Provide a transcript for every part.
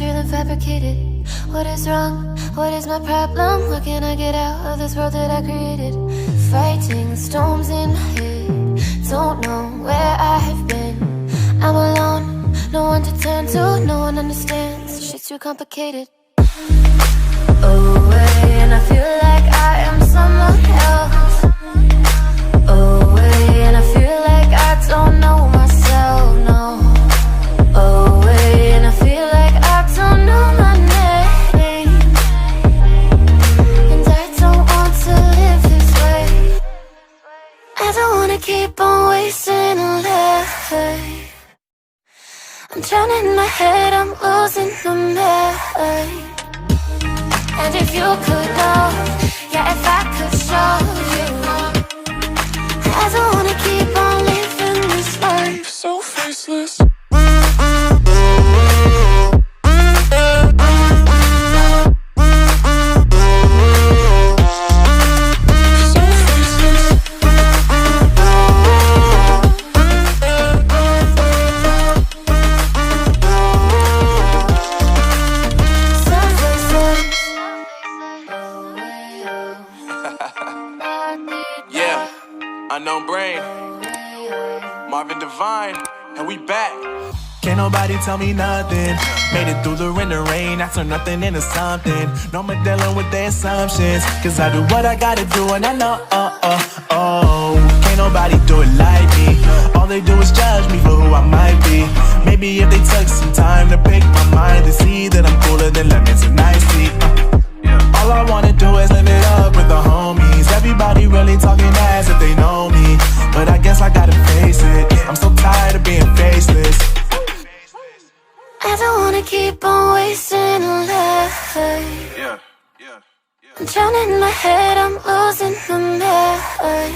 is real and fabricated? What is wrong? What is my problem? How can I get out of this world that I created? Fighting storms in my head, don't know where I have been. I'm alone, no one to turn to, no one understands. Shit's too complicated. Away, and I feel like I am someone else. Away, and I feel like I don't know myself, no. Away, and I feel like I don't know my name. And I don't want to live this way. I don't wanna keep on wasting a life. I'm drowning in my head, I'm losing the mind. And if you could know, yeah, if I could show you, I don't wanna keep on living this life so faceless. Unknown brain, Marvin Divine, and we back. Can't nobody tell me nothing. Made it through the rain and rain, I turned nothing into something. No more dealing with their assumptions, cause I do what I gotta do and I know, can't nobody do it like me. All they do is judge me for who I might be. Maybe if they took some time to pick my mind, they see that I'm cooler than lemons and iced tea. All I wanna do is live it up with the homies. Everybody really talking as if they know me, but I guess I gotta face it. I'm so tired of being faceless. I don't wanna keep on wasting a life. I'm drowning in my head, I'm losing the mind.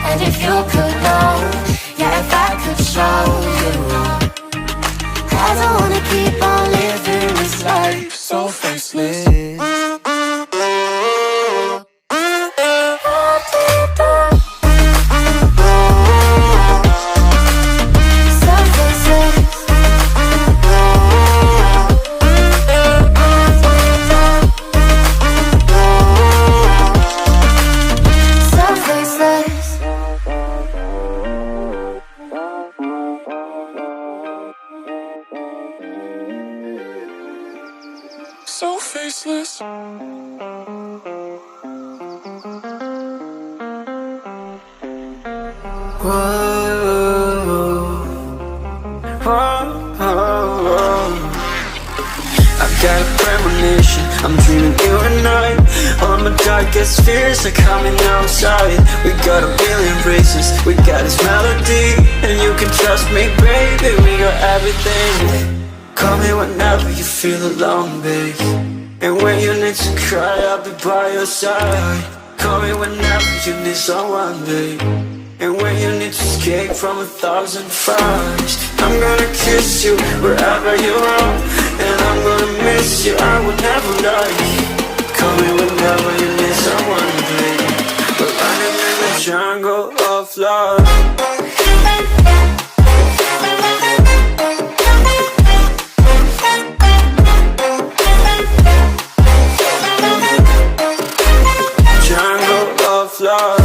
And if you could know, yeah, if I could show you, I don't wanna keep on living this life so faceless. So faceless. I've got a premonition, I'm dreaming you and I. All my darkest fears are coming outside. We got a billion races, we got this melody, and you can trust me, baby, we got everything. Call me whenever you feel alone, babe. And when you need to cry, I'll be by your side. Call me whenever you need someone, babe. And when you need to escape from 1,000 fires, I'm gonna kiss you wherever you are, and I'm gonna miss you, I will never lie. Call me whenever you need someone, babe. We're running in the jungle of love. Jungle of love.